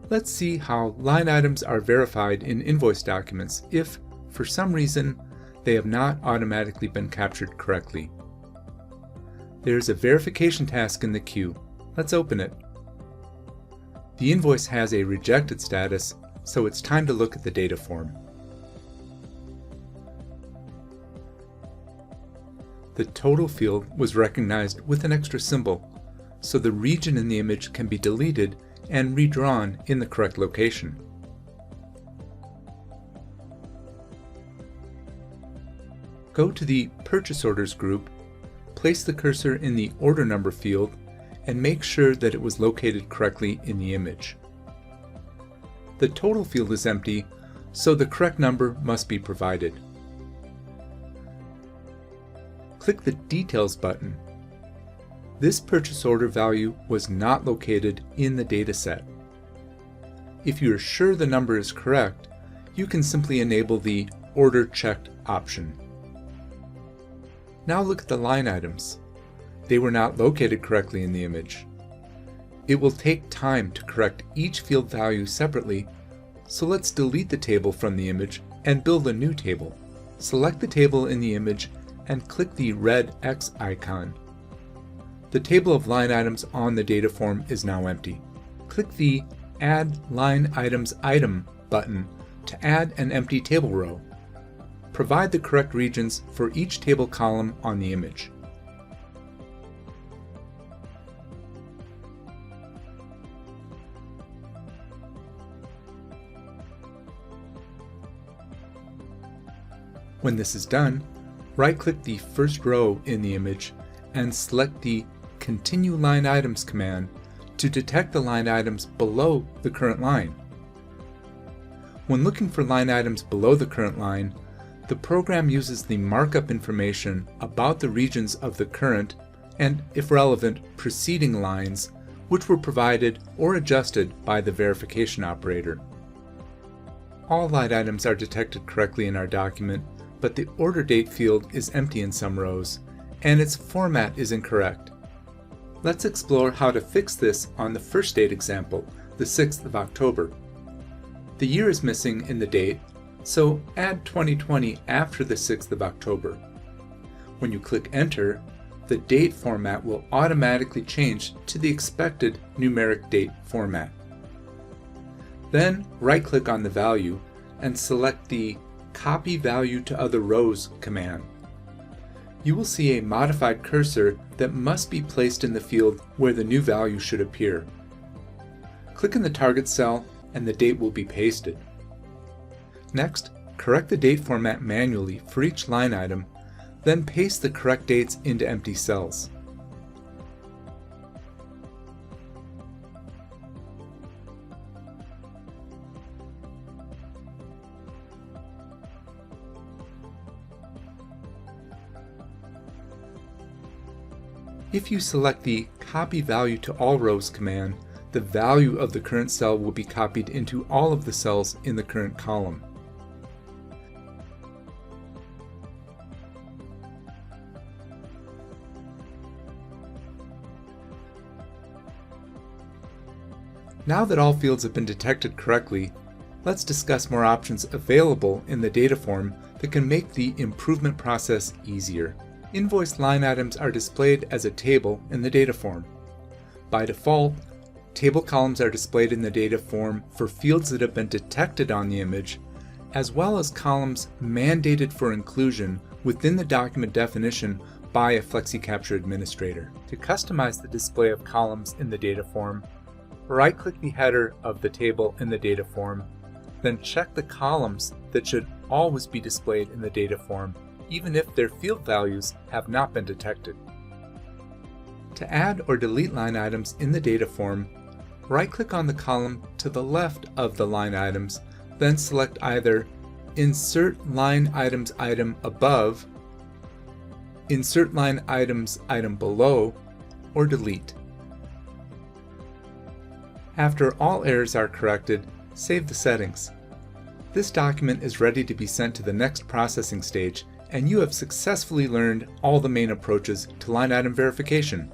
Let's see how line items are verified in invoice documents if, for some reason, they have not automatically been captured correctly. There's a verification task in the queue. Let's open it. The invoice has a rejected status, so it's time to look at the data form. The total field was recognized with an extra symbol, so the region in the image can be deleted and redrawn in the correct location. Go to the Purchase Orders group, place the cursor in the order number field, and make sure that it was located correctly in the image. The total field is empty, so the correct number must be provided. Click the Details button. This purchase order value was not located in the dataset. If you are sure the number is correct, you can simply enable the Order Checked option. Now look at the line items. They were not located correctly in the image. It will take time to correct each field value separately, so let's delete the table from the image and build a new table. Select the table in the image and click the red X icon. The table of line items on the data form is now empty. Click the Add Line Items Item button to add an empty table row. Provide the correct regions for each table column on the image. When this is done, right-click the first row in the image and select the Continue Line Items command to detect the line items below the current line. When looking for line items below the current line, the program uses the markup information about the regions of the current and, if relevant, preceding lines, which were provided or adjusted by the verification operator. All line items are detected correctly in our document, but the order date field is empty in some rows, and its format is incorrect. Let's explore how to fix this on the first date example, the 6th of October. The year is missing in the date, so add 2020 after the 6th of October. When you click Enter, the date format will automatically change to the expected numeric date format. Then right-click on the value and select the Copy Value to Other Rows command. You will see a modified cursor that must be placed in the field where the new value should appear. Click in the target cell and the date will be pasted. Next, correct the date format manually for each line item, then paste the correct dates into empty cells. If you select the Copy Value to All Rows command, the value of the current cell will be copied into all of the cells in the current column. Now that all fields have been detected correctly, let's discuss more options available in the data form that can make the improvement process easier. Invoice line items are displayed as a table in the data form. By default, table columns are displayed in the data form for fields that have been detected on the image, as well as columns mandated for inclusion within the document definition by a FlexiCapture administrator. To customize the display of columns in the data form, right-click the header of the table in the data form, then check the columns that should always be displayed in the data form, even if their field values have not been detected. To add or delete line items in the data form, right-click on the column to the left of the line items, then select either Insert Line Items Item Above, Insert Line Items Item Below, or Delete. After all errors are corrected, save the settings. This document is ready to be sent to the next processing stage, and you have successfully learned all the main approaches to line item verification.